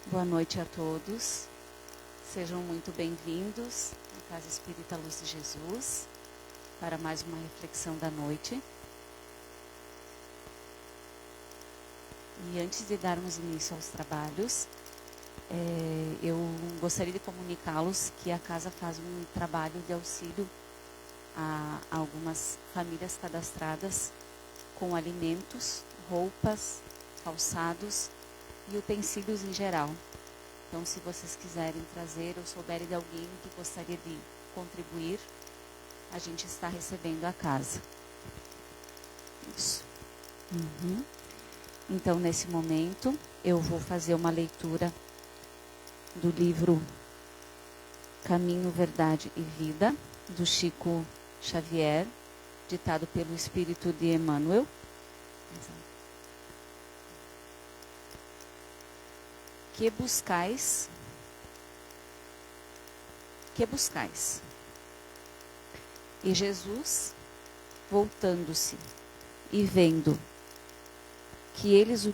Boa noite a todos, sejam muito bem-vindos à Casa Espírita Luz de Jesus, para mais uma reflexão da noite. E antes de darmos início aos trabalhos, eu gostaria de comunicá-los que a Casa faz um trabalho de auxílio a algumas famílias cadastradas com alimentos, roupas, calçados e utensílios em geral. Então, se vocês quiserem trazer ou souberem de alguém que gostaria de contribuir, a gente está recebendo a casa. Isso. Então, nesse momento, eu vou fazer uma leitura do livro Caminho, Verdade e Vida, do Chico Xavier, ditado pelo Espírito de Emmanuel. Que buscais? E Jesus, voltando-se e vendo que eles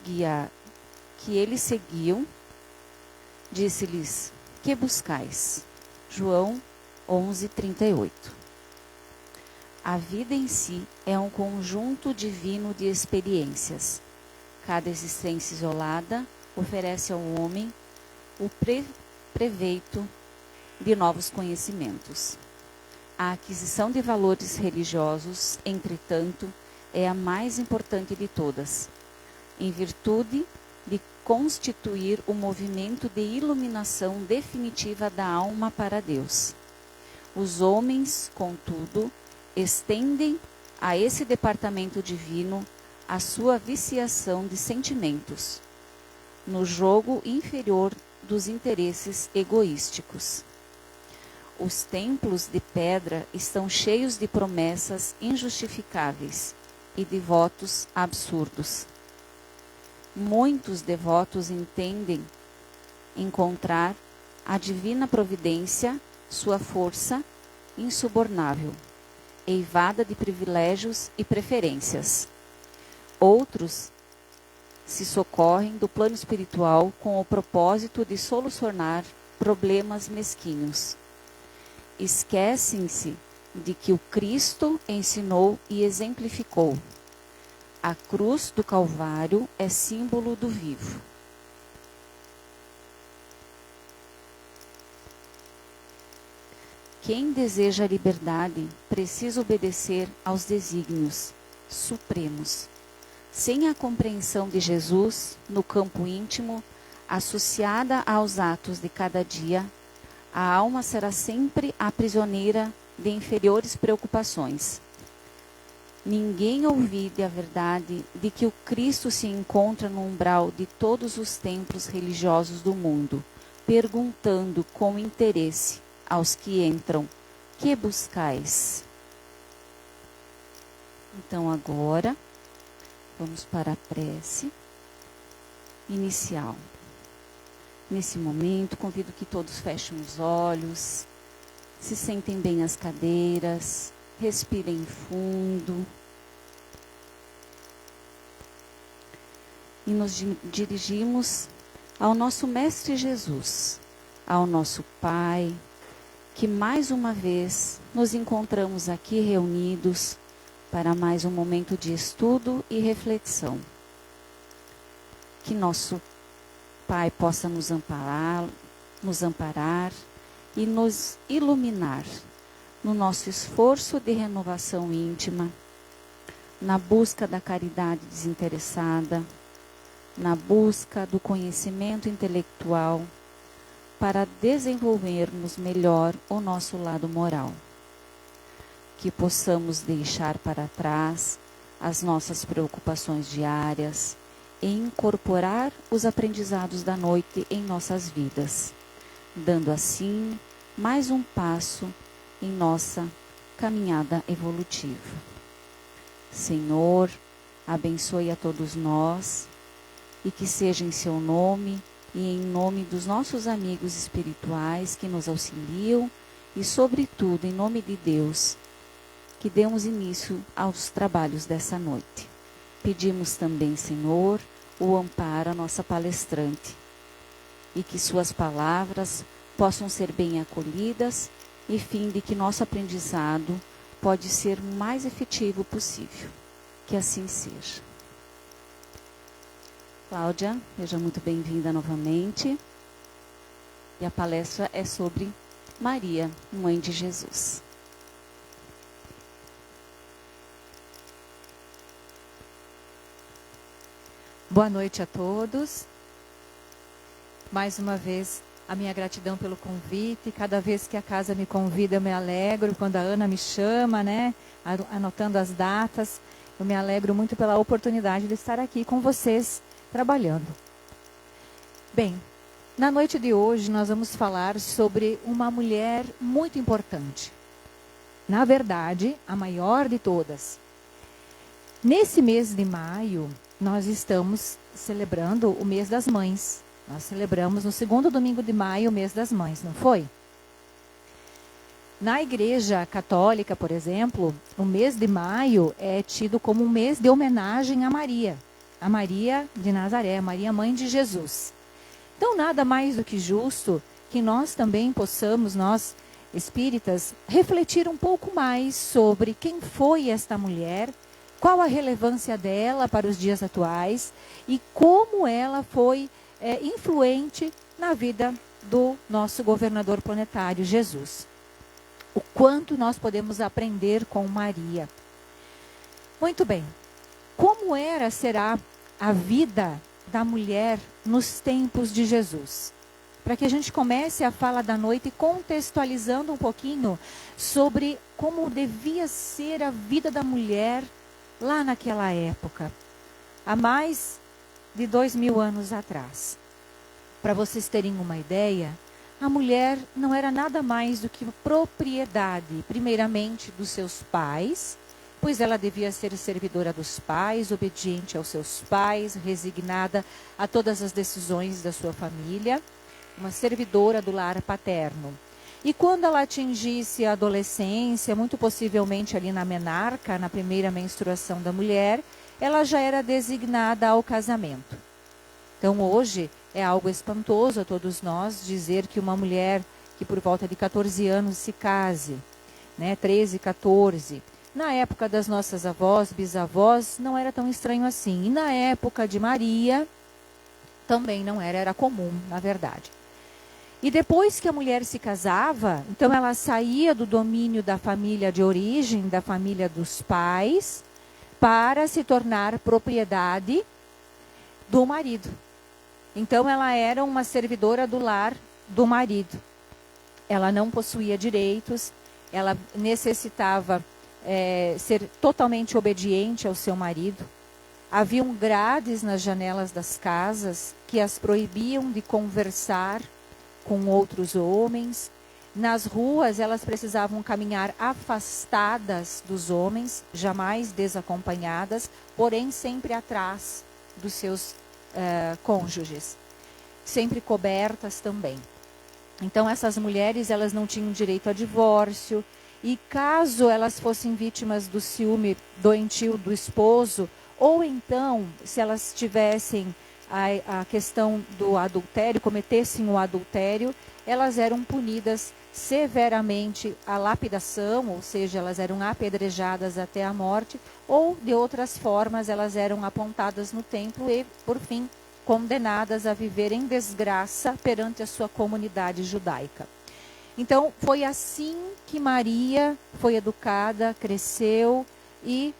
seguiam, disse-lhes: que buscais? João 11:38. A vida em si é um conjunto divino de experiências. Cada existência isolada oferece ao homem o proveito de novos conhecimentos. A aquisição de valores religiosos, entretanto, é a mais importante de todas, em virtude de constituir o movimento de iluminação definitiva da alma para Deus. Os homens, contudo, estendem a esse departamento divino a sua viciação de sentimentos, no jogo inferior dos interesses egoísticos. Os templos de pedra estão cheios de promessas injustificáveis e de votos absurdos. Muitos devotos entendem encontrar a divina providência, sua força insubornável, eivada de privilégios e preferências. Outros se socorrem do plano espiritual com o propósito de solucionar problemas mesquinhos. Esquecem-se de que o Cristo ensinou e exemplificou. A cruz do Calvário é símbolo do vivo. Quem deseja a liberdade precisa obedecer aos desígnios supremos. Sem a compreensão de Jesus no campo íntimo, associada aos atos de cada dia, a alma será sempre a prisioneira de inferiores preocupações. Ninguém ouvide a verdade de que o Cristo se encontra no umbral de todos os templos religiosos do mundo, perguntando com interesse aos que entram: que buscais? Então agora vamos para a prece inicial. Nesse momento, convido que todos fechem os olhos, se sentem bem as cadeiras, respirem fundo e nos dirigimos ao nosso Mestre Jesus, ao nosso Pai, que mais uma vez nos encontramos aqui reunidos para mais um momento de estudo e reflexão. Que nosso Pai possa nos amparar e nos iluminar no nosso esforço de renovação íntima, na busca da caridade desinteressada, na busca do conhecimento intelectual, para desenvolvermos melhor o nosso lado moral. Que possamos deixar para trás as nossas preocupações diárias e incorporar os aprendizados da noite em nossas vidas, dando assim mais um passo em nossa caminhada evolutiva. Senhor, abençoe a todos nós e que seja em seu nome e em nome dos nossos amigos espirituais que nos auxiliam e, sobretudo, em nome de Deus, que demos início aos trabalhos dessa noite. Pedimos também, Senhor, o amparo à nossa palestrante, e que suas palavras possam ser bem acolhidas e fim de que nosso aprendizado pode ser o mais efetivo possível. Que assim seja. Cláudia, seja muito bem-vinda novamente. E a palestra é sobre Maria, Mãe de Jesus. Boa noite a todos. Mais uma vez, a minha gratidão pelo convite. Cada vez que a casa me convida, eu me alegro. Quando a Ana me chama, né, anotando as datas, eu me alegro muito pela oportunidade de estar aqui com vocês, trabalhando. Bem, na noite de hoje nós vamos falar sobre uma mulher muito importante. Na verdade, a maior de todas. Nesse mês de maio, nós estamos celebrando o mês das mães. Nós celebramos no segundo domingo de maio o mês das mães, não foi? Na Igreja Católica, por exemplo, o mês de maio é tido como um mês de homenagem a Maria de Nazaré, Maria, Mãe de Jesus. Então, nada mais do que justo que nós também possamos, nós espíritas, refletir um pouco mais sobre quem foi esta mulher, qual a relevância dela para os dias atuais e como ela foi influente na vida do nosso governador planetário, Jesus. O quanto nós podemos aprender com Maria. Muito bem. Como será a vida da mulher nos tempos de Jesus? Para que a gente comece a fala da noite contextualizando um pouquinho sobre como devia ser a vida da mulher lá naquela época, há mais de 2000 anos atrás. Para vocês terem uma ideia, a mulher não era nada mais do que propriedade, primeiramente, dos seus pais, pois ela devia ser servidora dos pais, obediente aos seus pais, resignada a todas as decisões da sua família, uma servidora do lar paterno. E quando ela atingisse a adolescência, muito possivelmente ali na menarca, na primeira menstruação da mulher, ela já era designada ao casamento. Então hoje é algo espantoso a todos nós dizer que uma mulher que por volta de 14 anos se case, né, 13, 14. Na época das nossas avós, bisavós, não era tão estranho assim. E na época de Maria, também não era comum, na verdade. E depois que a mulher se casava, então ela saía do domínio da família de origem, da família dos pais, para se tornar propriedade do marido. Então ela era uma servidora do lar do marido. Ela não possuía direitos, ela necessitava ser totalmente obediente ao seu marido. Haviam grades nas janelas das casas que as proibiam de conversar com outros homens. Nas ruas, elas precisavam caminhar afastadas dos homens, jamais desacompanhadas, porém sempre atrás dos seus cônjuges, sempre cobertas também. Então, essas mulheres, elas não tinham direito a divórcio, e caso elas fossem vítimas do ciúme doentio do esposo, ou então, se elas tivessem a questão do adultério, cometessem o adultério, elas eram punidas severamente a lapidação, ou seja, elas eram apedrejadas até a morte, ou de outras formas elas eram apontadas no templo e, por fim, condenadas a viver em desgraça perante a sua comunidade judaica. Então, foi assim que Maria foi educada, cresceu e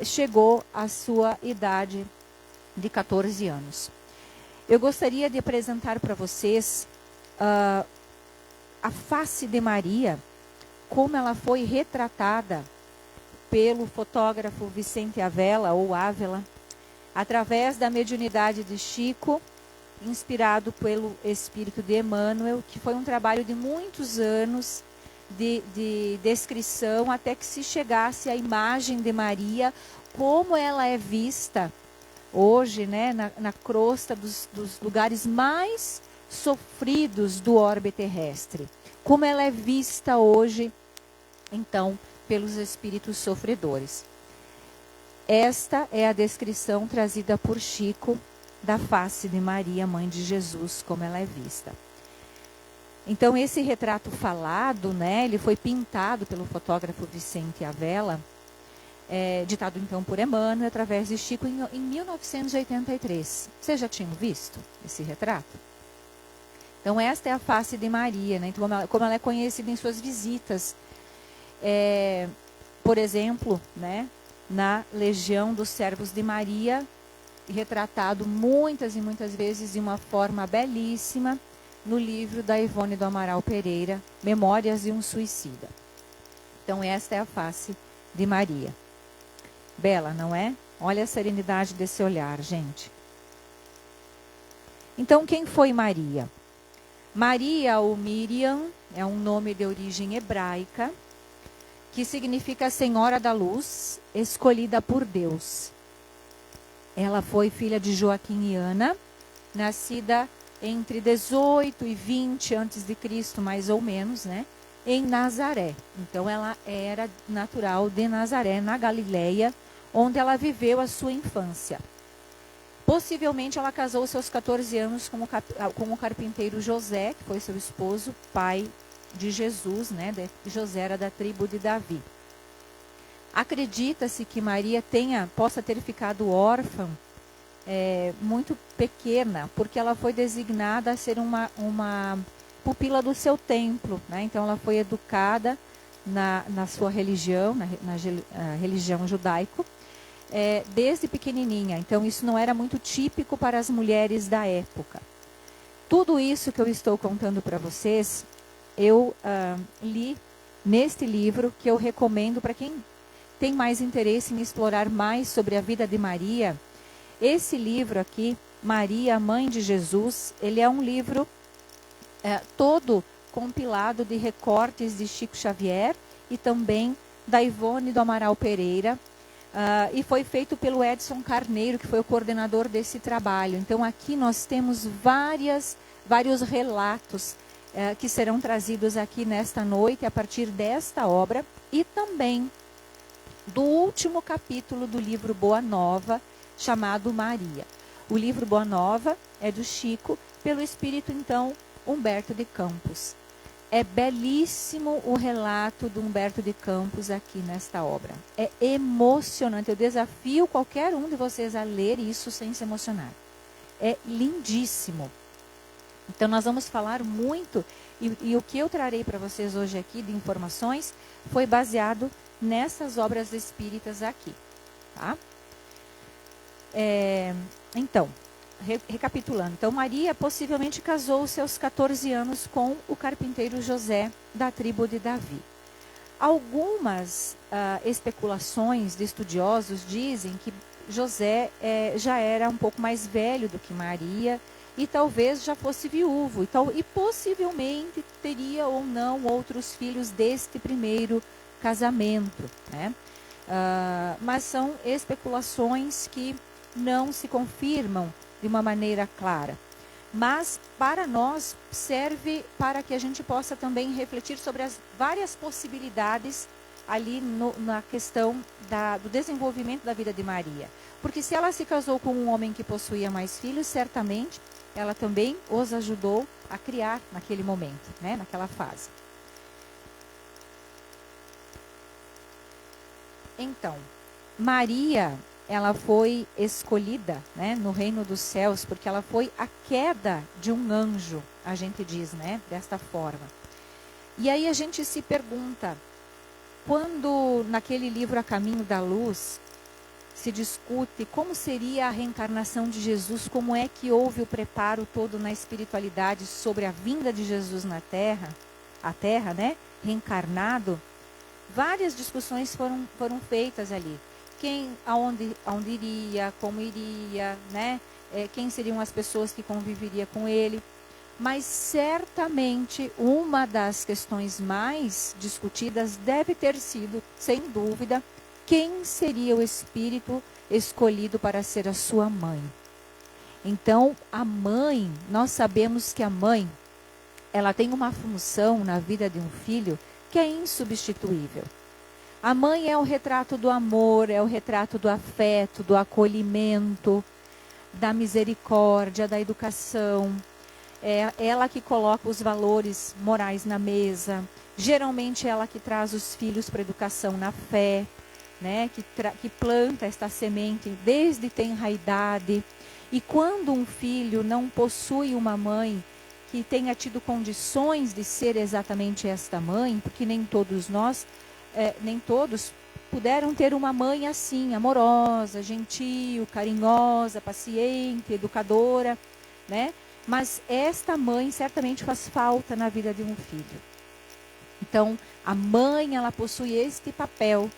chegou à sua idade de 14 anos. Eu gostaria de apresentar para vocês a face de Maria, como ela foi retratada pelo fotógrafo Vicente Avella, ou Ávila, através da mediunidade de Chico, inspirado pelo espírito de Emmanuel, que foi um trabalho de muitos anos de descrição, até que se chegasse à imagem de Maria, como ela é vista hoje, né, na crosta dos lugares mais sofridos do orbe terrestre. Como ela é vista hoje, então, pelos espíritos sofredores. Esta é a descrição trazida por Chico da face de Maria, mãe de Jesus, como ela é vista. Então, esse retrato falado, né, ele foi pintado pelo fotógrafo Vicente Avella, ditado então por Emmanuel, através de Chico, em 1983. Vocês já tinham visto esse retrato? Então, esta é a face de Maria, né? Então, como ela é conhecida em suas visitas. Por exemplo, né, na Legião dos Servos de Maria, retratado muitas e muitas vezes de uma forma belíssima, no livro da Ivone do Amaral Pereira, Memórias de um Suicida. Então, esta é a face de Maria. Bela, não é? Olha a serenidade desse olhar, gente. Então, quem foi Maria? Maria ou Miriam é um nome de origem hebraica, que significa Senhora da Luz, escolhida por Deus. Ela foi filha de Joaquim e Ana, nascida entre 18 e 20 a.C., mais ou menos, né? Em Nazaré. Então, ela era natural de Nazaré, na Galileia, onde ela viveu a sua infância. Possivelmente, ela casou aos seus 14 anos com o carpinteiro José, que foi seu esposo, pai de Jesus, né? José era da tribo de Davi. Acredita-se que Maria possa ter ficado órfã muito pequena, porque ela foi designada a ser uma pupila do seu templo, né? Então, ela foi educada na sua religião, na religião judaico, desde pequenininha. Então, isso não era muito típico para as mulheres da época. Tudo isso que eu estou contando para vocês, eu li neste livro, que eu recomendo para quem tem mais interesse em explorar mais sobre a vida de Maria. Esse livro aqui, Maria, Mãe de Jesus, ele é um livro todo compilado de recortes de Chico Xavier e também da Ivone do Amaral Pereira, e foi feito pelo Edson Carneiro, que foi o coordenador desse trabalho. Então, aqui nós temos vários relatos que serão trazidos aqui nesta noite, a partir desta obra, e também do último capítulo do livro Boa Nova, chamado Maria. O livro Boa Nova é do Chico, pelo espírito, então, Humberto de Campos. É belíssimo o relato do Humberto de Campos aqui nesta obra. É emocionante. Eu desafio qualquer um de vocês a ler isso sem se emocionar. É lindíssimo. Então, nós vamos falar muito, e o que eu trarei para vocês hoje aqui de informações foi baseado nessas obras espíritas aqui, tá? Então, recapitulando. Então, Maria possivelmente casou aos seus 14 anos com o carpinteiro José, da tribo de Davi. Algumas especulações de estudiosos dizem que José já era um pouco mais velho do que Maria e talvez já fosse viúvo. E possivelmente teria ou não outros filhos deste primeiro casamento, né? Mas são especulações que não se confirmam de uma maneira clara. Mas para nós serve para que a gente possa também refletir sobre as várias possibilidades ali na questão do desenvolvimento da vida de Maria. Porque se ela se casou com um homem que possuía mais filhos, certamente ela também os ajudou a criar naquele momento, né? Naquela fase. Então, Maria, ela foi escolhida, né, no reino dos céus, porque ela foi a queda de um anjo, a gente diz, né, desta forma. E aí a gente se pergunta, quando naquele livro A Caminho da Luz, se discute como seria a reencarnação de Jesus, como é que houve o preparo todo na espiritualidade sobre a vinda de Jesus na Terra, a Terra, né, reencarnado, várias discussões foram feitas ali. Aonde iria, como iria, né? Quem seriam as pessoas que conviveriam com ele. Mas certamente uma das questões mais discutidas deve ter sido, sem dúvida, quem seria o espírito escolhido para ser a sua mãe. Então, a mãe, nós sabemos que a mãe, ela tem uma função na vida de um filho que é insubstituível. A mãe é o retrato do amor, é o retrato do afeto, do acolhimento. da misericórdia, da educação. É ela que coloca os valores morais na mesa. Geralmente ela que traz os filhos para a educação na fé, né? Que planta esta semente desde tenra idade. E quando um filho não possui uma mãe que tenha tido condições de ser exatamente esta mãe, porque nem todos puderam ter uma mãe assim, amorosa, gentil, carinhosa, paciente, educadora, né? Mas esta mãe certamente faz falta na vida de um filho. Então, a mãe, ela possui este papel.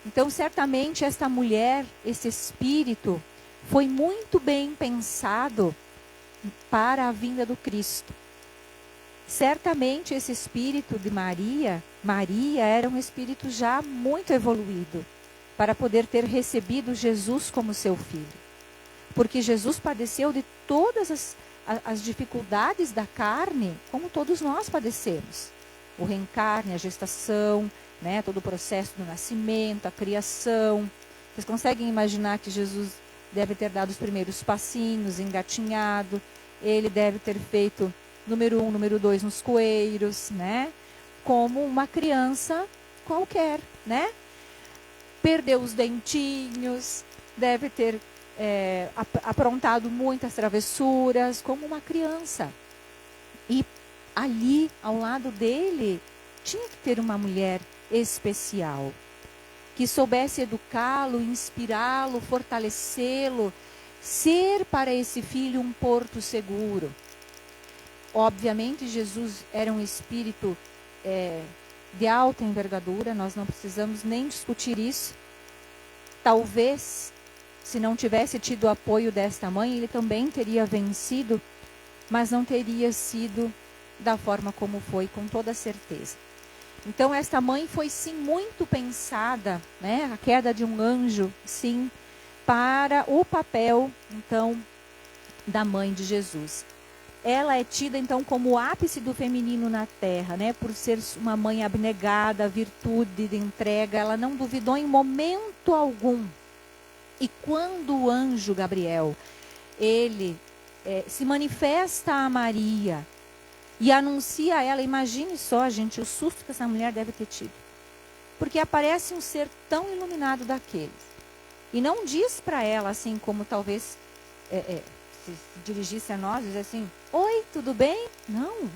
Então, certamente, esta mulher, esse espírito, foi muito bem pensado para a vinda do Cristo. Certamente, esse espírito de Maria era um espírito já muito evoluído, para poder ter recebido Jesus como seu filho. Porque Jesus padeceu de todas as dificuldades da carne, como todos nós padecemos. O reencarne, a gestação, né, todo o processo do nascimento, a criação. Vocês conseguem imaginar que Jesus deve ter dado os primeiros passinhos, engatinhado, ele deve ter feito número 1, número 2 nos coeiros, né? Como uma criança qualquer, né? Perdeu os dentinhos, deve ter aprontado muitas travessuras, como uma criança. E ali, ao lado dele, tinha que ter uma mulher especial, que soubesse educá-lo, inspirá-lo, fortalecê-lo, ser para esse filho um porto seguro. Obviamente, Jesus era um espírito de alta envergadura, nós não precisamos nem discutir isso. Talvez, se não tivesse tido o apoio desta mãe, ele também teria vencido, mas não teria sido da forma como foi, com toda certeza. Então, esta mãe foi, sim, muito pensada, né? A queda de um anjo, sim, para o papel, então, da mãe de Jesus. Ela é tida, então, como o ápice do feminino na terra, né? Por ser uma mãe abnegada, virtude de entrega, ela não duvidou em momento algum. E quando o anjo Gabriel, ele se manifesta a Maria e anuncia a ela, imagine só, gente, o susto que essa mulher deve ter tido. Porque aparece um ser tão iluminado daqueles. E não diz para ela, assim como talvez se dirigisse a nós, diz assim, oi, tudo bem? Não.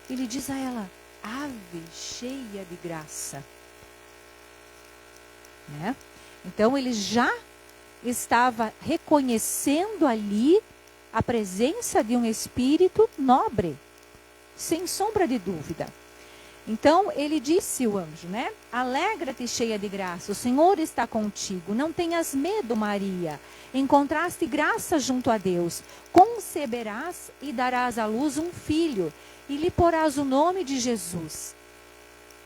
Ele diz a ela, ave cheia de graça. Né? Então ele já estava reconhecendo ali a presença de um espírito nobre, sem sombra de dúvida. Então ele disse, o anjo, né? Alegra-te, cheia de graça, o Senhor está contigo. Não tenhas medo, Maria. Encontraste graça junto a Deus. Conceberás e darás à luz um filho, e lhe porás o nome de Jesus.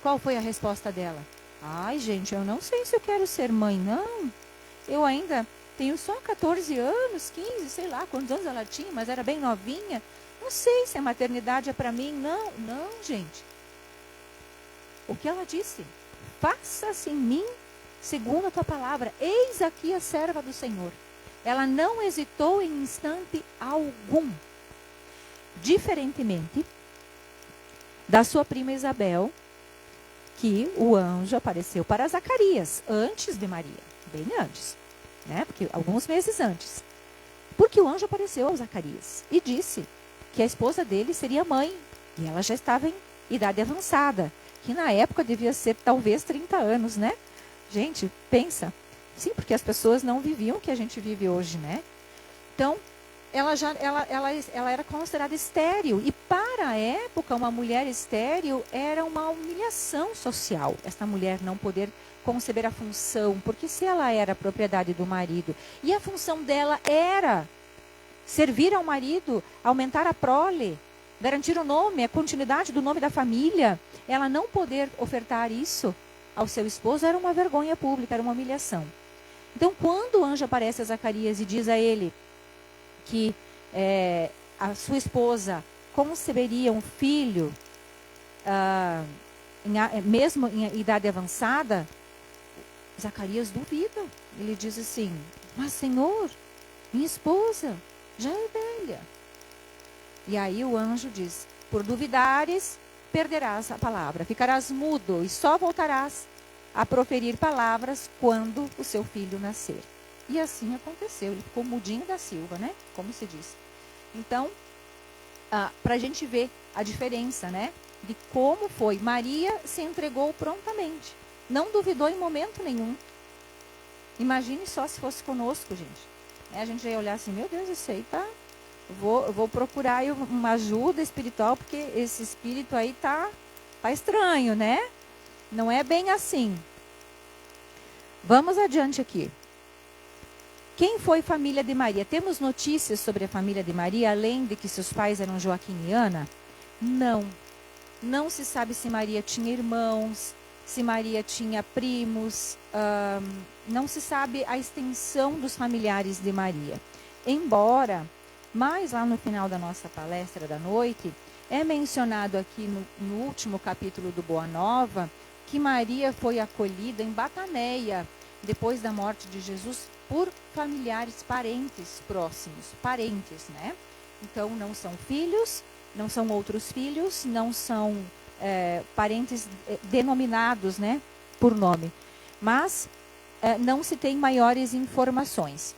Qual foi a resposta dela? Ai, gente, eu não sei se eu quero ser mãe, não. Eu ainda tenho só 14 anos, 15, sei lá quantos anos ela tinha, mas era bem novinha. Não sei se a maternidade é para mim. Não, não, gente. O que ela disse? Faça-se em mim segundo a tua palavra. Eis aqui a serva do Senhor. Ela não hesitou em instante algum. Diferentemente da sua prima Isabel, que o anjo apareceu para Zacarias, antes de Maria, bem antes, né? Porque alguns meses antes. Porque o anjo apareceu a Zacarias e disse que a esposa dele seria mãe, e ela já estava em idade avançada, que na época devia ser talvez 30 anos, né? Gente, pensa. Sim, porque as pessoas não viviam o que a gente vive hoje, né? Então, ela era considerada estéril. E para a época, uma mulher estéril era uma humilhação social. Esta mulher não poder conceber a função, porque se ela era propriedade do marido, e a função dela era servir ao marido, aumentar a prole, garantir o nome, a continuidade do nome da família, ela não poder ofertar isso ao seu esposo era uma vergonha pública, era uma humilhação. Então, quando o anjo aparece a Zacarias e diz a ele que a sua esposa conceberia um filho, mesmo em idade avançada, Zacarias duvida. Ele diz assim, mas Senhor, Minha esposa já é velha. E aí o anjo diz, por duvidares, perderás a palavra, ficarás mudo e só voltarás a proferir palavras quando o seu filho nascer. E assim aconteceu, ele ficou mudinho da Silva, né? Como se diz. Então, para a gente ver a diferença, né? De como foi. Maria se entregou prontamente. Não duvidou em momento nenhum. Imagine só se fosse conosco, gente. A gente ia olhar assim, meu Deus, isso aí tá... Eu vou procurar aí uma ajuda espiritual, porque esse espírito aí tá estranho, né? Não é bem assim. Vamos adiante aqui. Quem foi família de Maria? Temos notícias sobre a família de Maria, além de que seus pais eram Joaquim e Ana? Não. Não se sabe se Maria tinha irmãos, se Maria tinha primos. Não se sabe a extensão dos familiares de Maria. Embora, mais lá no final da nossa palestra da noite, é mencionado aqui no último capítulo do Boa Nova, que Maria foi acolhida em Bataneia, depois da morte de Jesus, por familiares, parentes próximos, parentes, né? Então, não são filhos, não são outros filhos, não são parentes denominados, né, por nome. Mas não se tem maiores informações.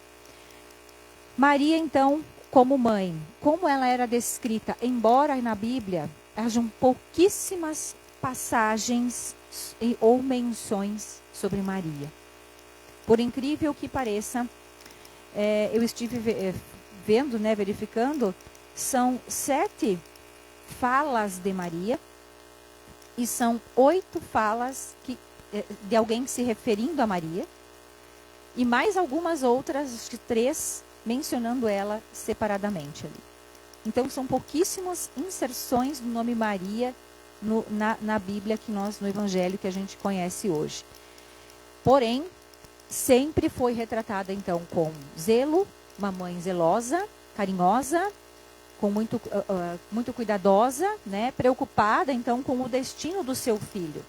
Maria, então, como mãe, como ela era descrita, embora na Bíblia hajam pouquíssimas passagens ou menções sobre Maria. Por incrível que pareça, eu estive vendo, né, verificando, são 7 falas de Maria e são 8 falas de alguém se referindo a Maria e mais algumas outras, acho que 3, mencionando ela separadamente ali. Então, são pouquíssimas inserções do nome Maria na Bíblia no Evangelho que a gente conhece hoje. Porém, sempre foi retratada, então, com zelo, uma mãe zelosa, carinhosa, muito cuidadosa, né, preocupada, então, com o destino do seu filho.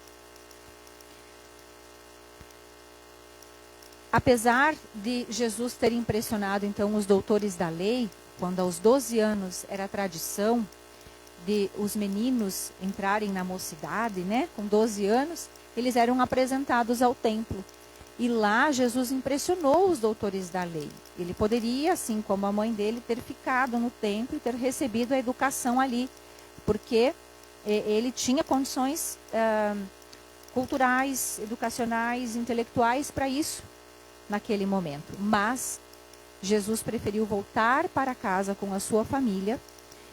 Apesar de Jesus ter impressionado, então, os doutores da lei, quando aos 12 anos era tradição de os meninos entrarem na mocidade, né, com 12 anos, eles eram apresentados ao templo. E lá Jesus impressionou os doutores da lei. Ele poderia, assim como a mãe dele, ter ficado no templo e ter recebido a educação ali, porque ele tinha condições culturais, educacionais, intelectuais para isso naquele momento. Mas Jesus preferiu voltar para casa com a sua família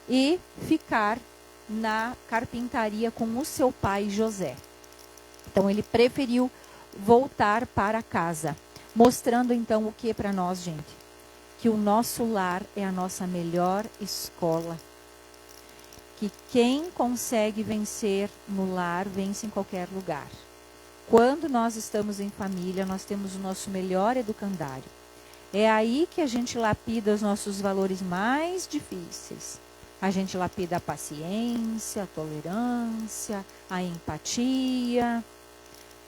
e ficar na carpintaria com o seu pai José. Então ele preferiu voltar para casa, mostrando então o que para nós, gente? Que o nosso lar é a nossa melhor escola. Que quem consegue vencer no lar, vence em qualquer lugar. Quando nós estamos em família, nós temos o nosso melhor educandário. É aí que a gente lapida os nossos valores mais difíceis. A gente lapida a paciência, a tolerância, a empatia,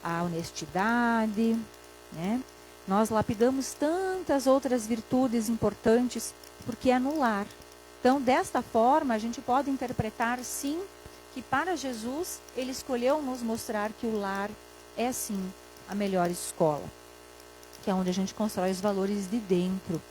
a honestidade, né? Nós lapidamos tantas outras virtudes importantes porque é no lar. Então, desta forma, a gente pode interpretar, sim, que para Jesus, ele escolheu nos mostrar que o lar é, sim, a melhor escola, que é onde a gente constrói os valores de dentro.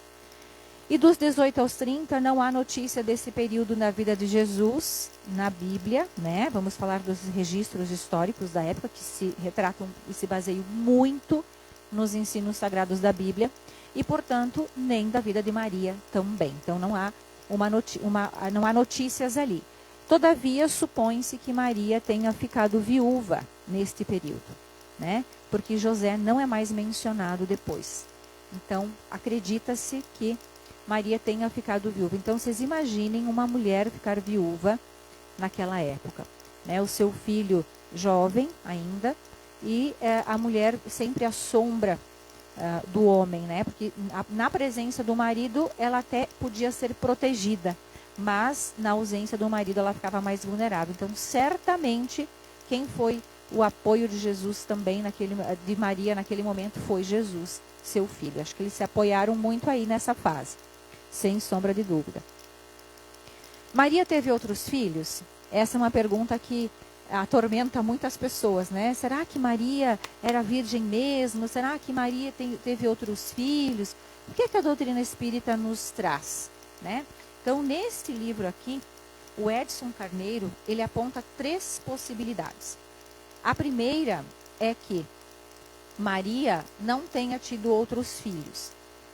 E dos 18 aos 30, não há notícia desse período na vida de Jesus, na Bíblia, né? Vamos falar dos registros históricos da época, que se retratam e se baseiam muito nos ensinos sagrados da Bíblia, e, portanto, nem da vida de Maria também. Então, não há notícias ali. Todavia, supõe-se que Maria tenha ficado viúva neste período, né? Porque José não é mais mencionado depois. Então, acredita-se que Maria tenha ficado viúva. Então, vocês imaginem uma mulher ficar viúva naquela época, né? O seu filho jovem ainda, e a mulher sempre à sombra do homem, né? Porque na presença do marido, ela até podia ser protegida, mas na ausência do marido, ela ficava mais vulnerável. Então, certamente, quem foi o apoio de Jesus também, de Maria naquele momento, foi Jesus. seu filho. Acho que eles se apoiaram muito aí nessa fase, sem sombra de dúvida. Maria teve outros filhos? Essa é uma pergunta que atormenta muitas pessoas, né? Será que Maria era virgem mesmo? Será que Maria teve outros filhos? O que é que a doutrina espírita nos traz, né? Então, neste livro aqui, o Edson Carneiro, ele aponta 3 possibilidades. A primeira é que Maria não tenha tido outros filhos.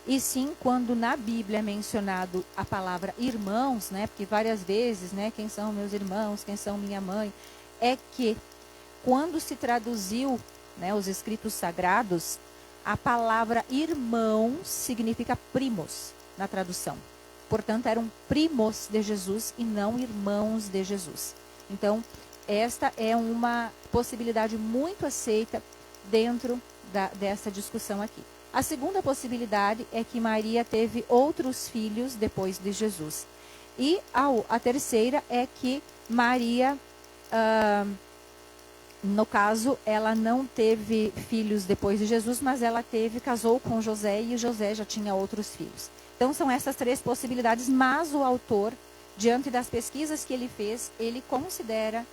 E sim, quando na Bíblia é mencionado a palavra irmãos, né? Porque várias vezes, né? Quem são meus irmãos? Quem são minha mãe? É que quando se traduziu, né, os escritos sagrados, a palavra irmãos significa primos na tradução. Portanto, eram primos de Jesus e não irmãos de Jesus. Então, esta é uma possibilidade muito aceita dentro dessa discussão aqui. A segunda possibilidade é que Maria teve outros filhos depois de Jesus. E a terceira é que Maria, no caso, ela não teve filhos depois de Jesus, mas ela casou com José e José já tinha outros filhos. Então, são essas 3 possibilidades, mas o autor, diante das pesquisas que ele fez, ele considera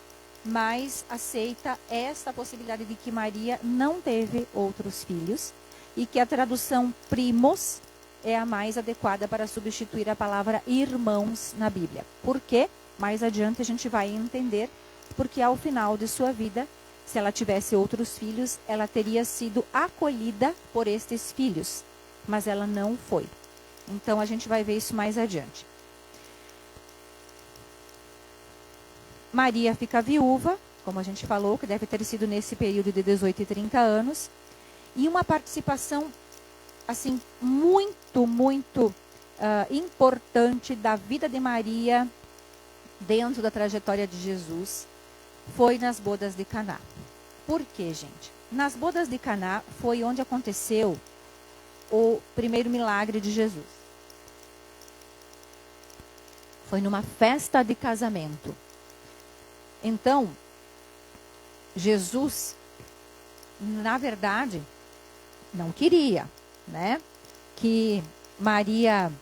mais aceita essa possibilidade de que Maria não teve outros filhos e que a tradução primos é a mais adequada para substituir a palavra irmãos na Bíblia. Por quê? Mais adiante a gente vai entender, porque ao final de sua vida, se ela tivesse outros filhos, ela teria sido acolhida por estes filhos, mas ela não foi. Então, a gente vai ver isso mais adiante. Maria fica viúva, como a gente falou, que deve ter sido nesse período de 18 e 30 anos. E uma participação, assim, muito, muito importante da vida de Maria dentro da trajetória de Jesus foi nas bodas de Caná. Por quê, gente? Nas bodas de Caná foi onde aconteceu o primeiro milagre de Jesus. Foi numa festa de casamento. Então, Jesus, na verdade, não queria, né, que Maria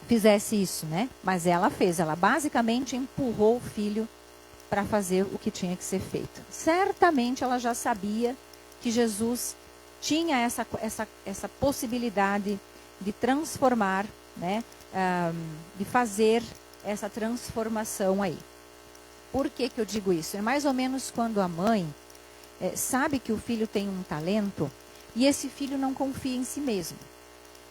fizesse isso, né? Mas ela fez, ela basicamente empurrou o filho para fazer o que tinha que ser feito. Certamente ela já sabia que Jesus tinha essa possibilidade de transformar, né, de fazer essa transformação aí. Por que que eu digo isso? É mais ou menos quando a mãe sabe que o filho tem um talento e esse filho não confia em si mesmo.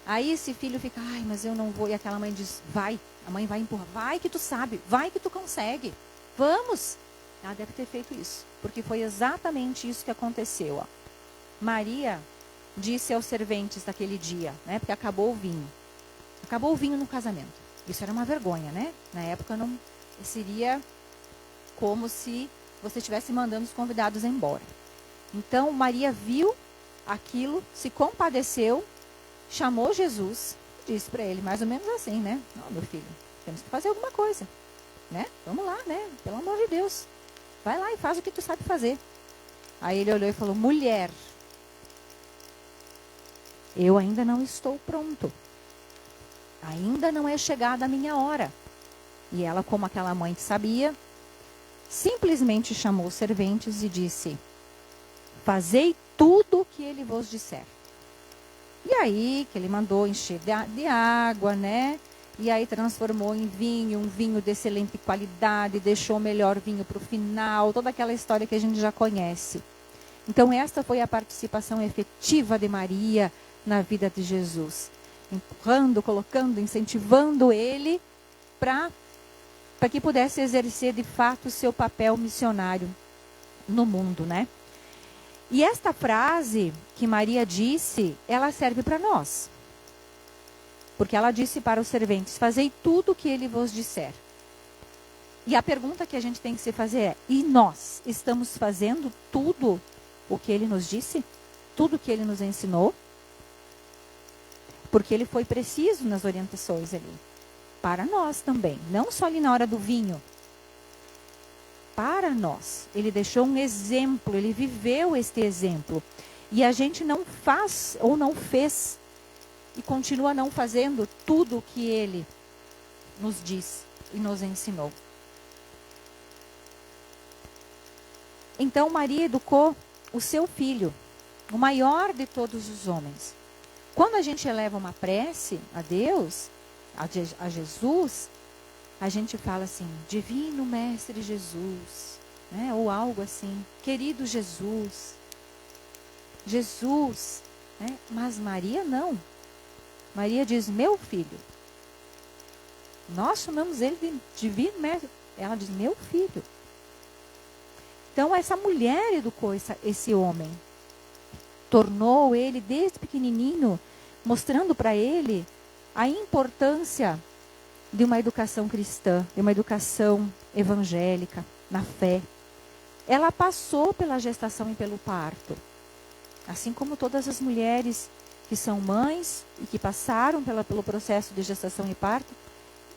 Aí esse filho fica, ai, mas eu não vou. E aquela mãe diz, vai. A mãe vai empurrar, vai que tu sabe, vai que tu consegue. Vamos. Ela deve ter feito isso, porque foi exatamente isso que aconteceu. Ó. Maria disse aos serventes daquele dia, né, porque acabou o vinho. Acabou o vinho no casamento. Isso era uma vergonha, né? Na época não seria como se você estivesse mandando os convidados embora. Então, Maria viu aquilo, se compadeceu, chamou Jesus, disse para ele, mais ou menos assim, né? Não, meu filho, temos que fazer alguma coisa, né? Vamos lá, né? Pelo amor de Deus. Vai lá e faz o que tu sabe fazer. Aí ele olhou e falou, mulher, eu ainda não estou pronto. Ainda não é chegada a minha hora. E ela, como aquela mãe que sabia, simplesmente chamou os serventes e disse, fazei tudo o que ele vos disser. E aí, que ele mandou encher de água, né? E aí transformou em vinho, um vinho de excelente qualidade, deixou o melhor vinho para o final, toda aquela história que a gente já conhece. Então, esta foi a participação efetiva de Maria na vida de Jesus. Empurrando, colocando, incentivando ele para que pudesse exercer de fato o seu papel missionário no mundo, né? E esta frase que Maria disse, ela serve para nós. Porque ela disse para os serventes, fazei tudo o que ele vos disser. E a pergunta que a gente tem que se fazer é, e nós estamos fazendo tudo o que ele nos disse? Tudo o que ele nos ensinou? Porque ele foi preciso nas orientações ali. Para nós também, não só ali na hora do vinho. Para nós. Ele deixou um exemplo, ele viveu este exemplo. E a gente não faz ou não fez e continua não fazendo tudo o que ele nos diz e nos ensinou. Então Maria educou o seu filho, o maior de todos os homens. Quando a gente eleva uma prece a Deus, a Jesus, a gente fala assim, Divino Mestre Jesus, né? Ou algo assim, querido Jesus, Jesus, né? Mas Maria não. Maria diz, meu filho. Nós chamamos ele de Divino Mestre. Ela diz, meu filho. Então essa mulher educou esse homem. Tornou ele desde pequenininho, mostrando para ele a importância de uma educação cristã, de uma educação evangélica, na fé. Ela passou pela gestação e pelo parto. Assim como todas as mulheres que são mães e que passaram pelo processo de gestação e parto,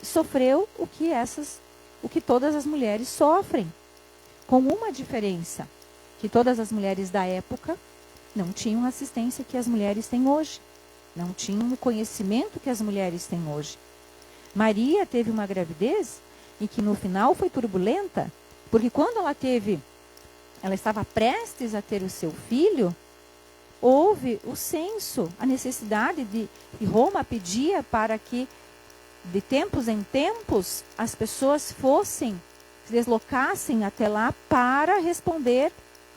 sofreu o que todas as mulheres sofrem. Com uma diferença, que todas as mulheres da época não tinham a assistência que as mulheres têm hoje. Não tinham o conhecimento que as mulheres têm hoje. Maria teve uma gravidez e que no final foi turbulenta, porque quando ela estava prestes a ter o seu filho, houve o censo, a necessidade de Roma pedia para que, de tempos em tempos, as pessoas se deslocassem até lá para responder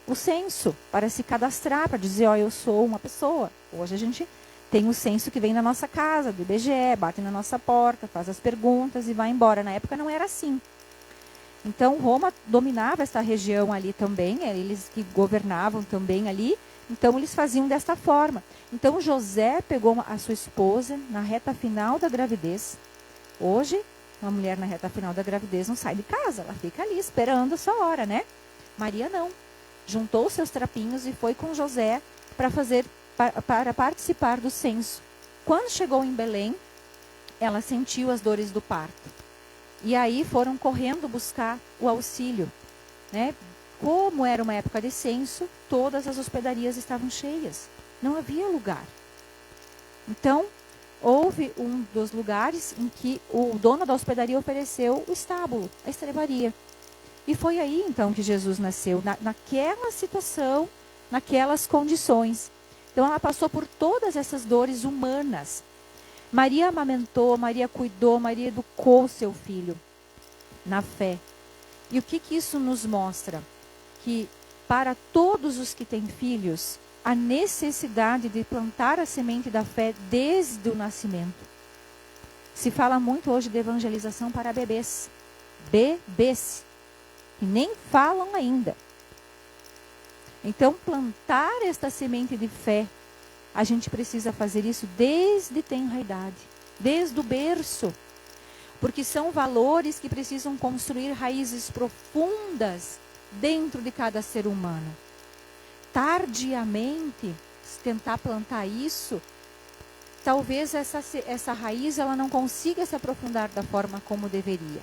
o censo, para se cadastrar, para dizer, eu sou uma pessoa. Hoje a gente tem o censo que vem da nossa casa, do IBGE, bate na nossa porta, faz as perguntas e vai embora. Na época não era assim. Então Roma dominava essa região ali também, eles que governavam também ali, então eles faziam desta forma. Então José pegou a sua esposa na reta final da gravidez. Hoje, uma mulher na reta final da gravidez não sai de casa, ela fica ali esperando a sua hora, né? Maria não. Juntou seus trapinhos e foi com José para participar do censo. Quando chegou em Belém, ela sentiu as dores do parto. E aí foram correndo buscar o auxílio, né? Como era uma época de censo, todas as hospedarias estavam cheias. Não havia lugar. Então, houve um dos lugares em que o dono da hospedaria ofereceu o estábulo, a estrebaria. E foi aí, então, que Jesus nasceu, naquela situação, naquelas condições. Então, ela passou por todas essas dores humanas. Maria amamentou, Maria cuidou, Maria educou seu filho na fé. E o que isso nos mostra? Que para todos os que têm filhos, a necessidade de plantar a semente da fé desde o nascimento. Se fala muito hoje de evangelização para bebês. Bebês. Que nem falam ainda. Então, plantar esta semente de fé, a gente precisa fazer isso desde tenra idade, desde o berço. Porque são valores que precisam construir raízes profundas dentro de cada ser humano. Tardiamente, se tentar plantar isso, talvez essa raiz ela não consiga se aprofundar da forma como deveria.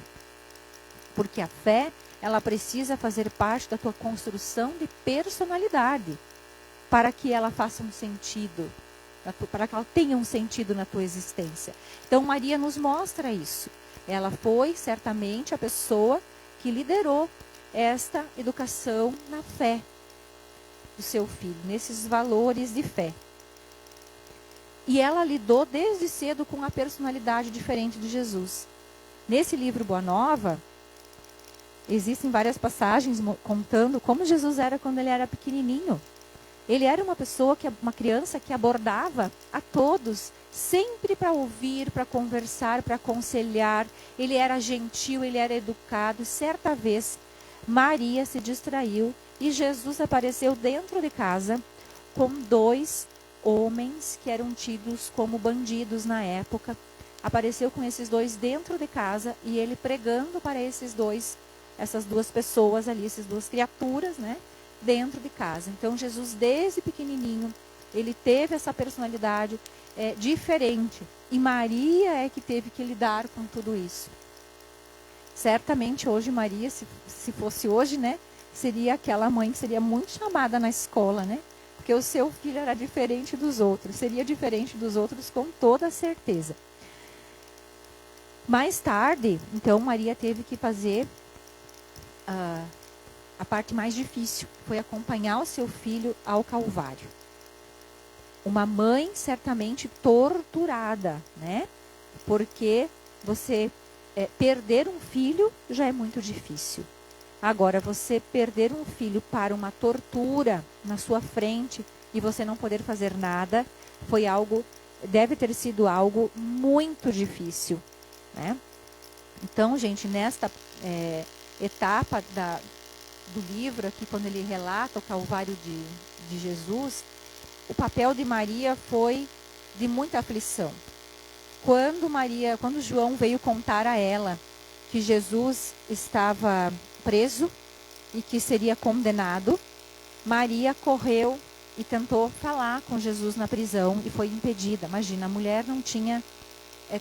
Porque a fé, ela precisa fazer parte da tua construção de personalidade, para que ela faça um sentido, para que ela tenha um sentido na tua existência. Então Maria nos mostra isso. Ela foi certamente a pessoa que liderou esta educação na fé do seu filho, nesses valores de fé. E ela lidou desde cedo com a personalidade diferente de Jesus. Nesse livro Boa Nova, existem várias passagens contando como Jesus era quando ele era pequenininho. Ele era uma criança que abordava a todos, sempre para ouvir, para conversar, para aconselhar. Ele era gentil, ele era educado. Certa vez, Maria se distraiu e Jesus apareceu dentro de casa com 2 homens que eram tidos como bandidos na época. Apareceu com esses 2 dentro de casa e ele pregando para essas 2 pessoas ali, essas 2 criaturas, né? Dentro de casa. Então Jesus desde pequenininho, ele teve essa personalidade diferente. E Maria é que teve que lidar com tudo isso. Certamente hoje Maria, se fosse hoje, né? Seria aquela mãe que seria muito chamada na escola, né? porque o seu filho era diferente dos outros, seria diferente dos outros com toda certeza. Mais tarde, então, Maria teve que fazer a parte mais difícil, foi acompanhar o seu filho ao Calvário. Uma mãe certamente torturada, né? Porque você perder um filho já é muito difícil. Agora, você perder um filho para uma tortura na sua frente e você não poder fazer nada, deve ter sido algo muito difícil, né? Então, gente, nesta etapa do livro aqui, quando ele relata o Calvário de Jesus, o papel de Maria foi de muita aflição. Quando João veio contar a ela que Jesus estava preso e que seria condenado, Maria correu e tentou falar com Jesus na prisão e foi impedida. Imagina, a mulher não tinha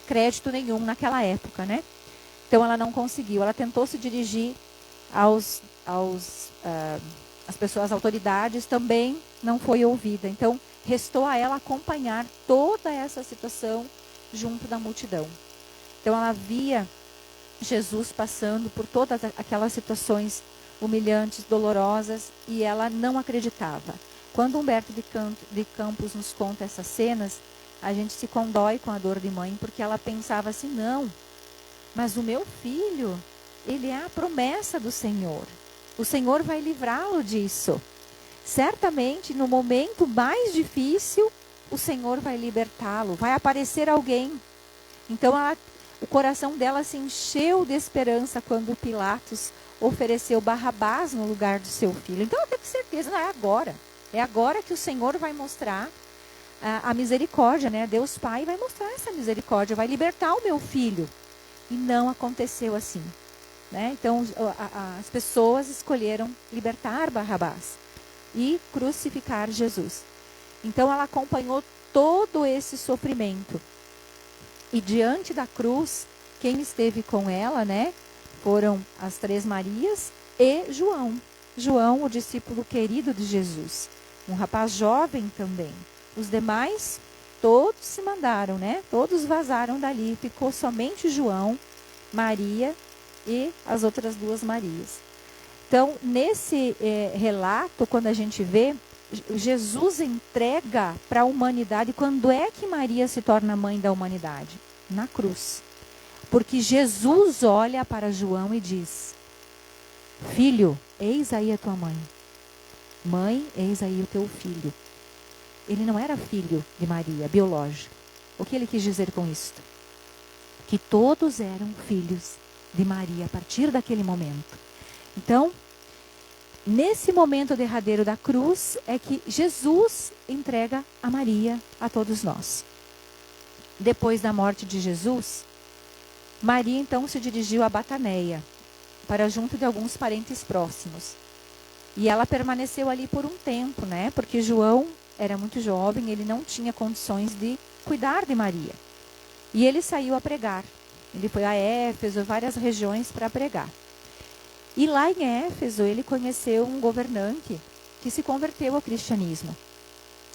crédito nenhum naquela época, né? Então ela não conseguiu. Ela tentou se dirigir às pessoas, às autoridades, também não foi ouvida. Então restou a ela acompanhar toda essa situação junto da multidão. Então ela via Jesus passando por todas aquelas situações humilhantes, dolorosas, e ela não acreditava. Quando Humberto de Campos nos conta essas cenas, a gente se condói com a dor de mãe, porque ela pensava assim, não, mas o meu filho, ele é a promessa do Senhor. O Senhor vai livrá-lo disso. Certamente, no momento mais difícil, o Senhor vai libertá-lo, vai aparecer alguém. Então, o coração dela se encheu de esperança quando Pilatos ofereceu Barrabás no lugar do seu filho. Então, ela teve certeza, não, é agora. É agora que o Senhor vai mostrar a misericórdia, né? Deus Pai vai mostrar essa misericórdia, vai libertar o meu filho. E não aconteceu assim, né? Então, as pessoas escolheram libertar Barrabás e crucificar Jesus. Então, ela acompanhou todo esse sofrimento. E diante da cruz, quem esteve com ela, né? Foram as 3 Marias e João. João, o discípulo querido de Jesus. Um rapaz jovem também. Os demais, todos se mandaram, né? Todos vazaram dali. Ficou somente João, Maria e as outras 2 Marias. Então, nesse relato, quando a gente vê, Jesus entrega para a humanidade. Quando é que Maria se torna mãe da humanidade? Na cruz. Porque Jesus olha para João e diz, filho, eis aí a tua mãe. Mãe, eis aí o teu filho. Ele não era filho de Maria, biológico. O que ele quis dizer com isso? Que todos eram filhos de Maria a partir daquele momento. Então, nesse momento derradeiro da cruz, é que Jesus entrega a Maria a todos nós. Depois da morte de Jesus, Maria então se dirigiu a Bataneia, para junto de alguns parentes próximos. E ela permaneceu ali por um tempo, né? Porque João era muito jovem, ele não tinha condições de cuidar de Maria. E ele saiu a pregar. Ele foi a Éfeso, várias regiões para pregar. E lá em Éfeso, ele conheceu um governante que se converteu ao cristianismo.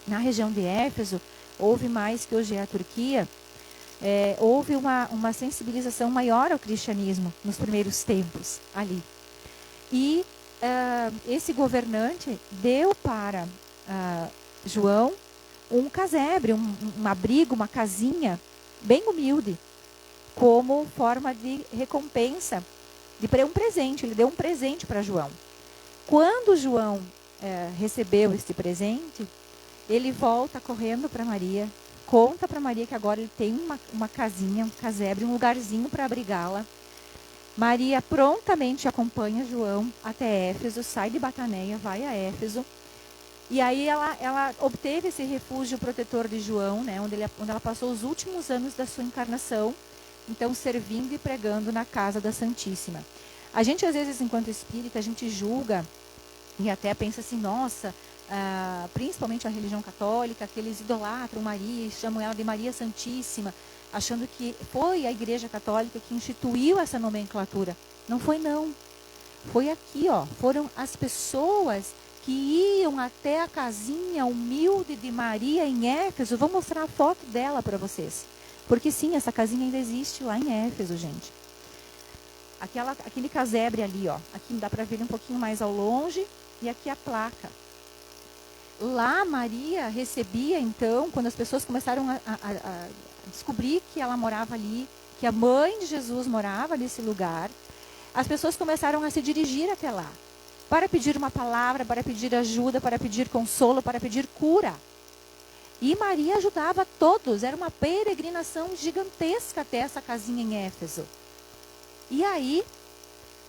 Na região de Éfeso, houve mais que hoje é a Turquia, houve uma sensibilização maior ao cristianismo nos primeiros tempos ali. E esse governante deu para João um casebre, um abrigo, uma casinha bem humilde, como forma de recompensa, um presente. Ele deu um presente para João. Quando João recebeu este presente, ele volta correndo para Maria, conta para Maria que agora ele tem uma casinha, um casebre, um lugarzinho para abrigá-la. Maria prontamente acompanha João até Éfeso, sai de Bataneia, vai a Éfeso. E aí ela obteve esse refúgio protetor de João, né, onde ela passou os últimos anos da sua encarnação, então servindo e pregando na casa da Santíssima. A gente, às vezes, enquanto espírita, a gente julga e até pensa assim, nossa, principalmente a religião católica, que eles idolatram Maria e chamam ela de Maria Santíssima, achando que foi a Igreja Católica que instituiu essa nomenclatura. Não foi, não. Foi aqui, ó. Foram as pessoas que iam até a casinha humilde de Maria em Éfeso. Vou mostrar a foto dela para vocês. Porque sim, essa casinha ainda existe lá em Éfeso, gente. Aquele casebre ali, ó. Aqui dá para ver um pouquinho mais ao longe. E aqui a placa. Lá Maria recebia, então, quando as pessoas começaram a descobrir que ela morava ali, que a mãe de Jesus morava nesse lugar, as pessoas começaram a se dirigir até lá, para pedir uma palavra, para pedir ajuda, para pedir consolo, para pedir cura. E Maria ajudava todos, era uma peregrinação gigantesca até essa casinha em Éfeso. E aí,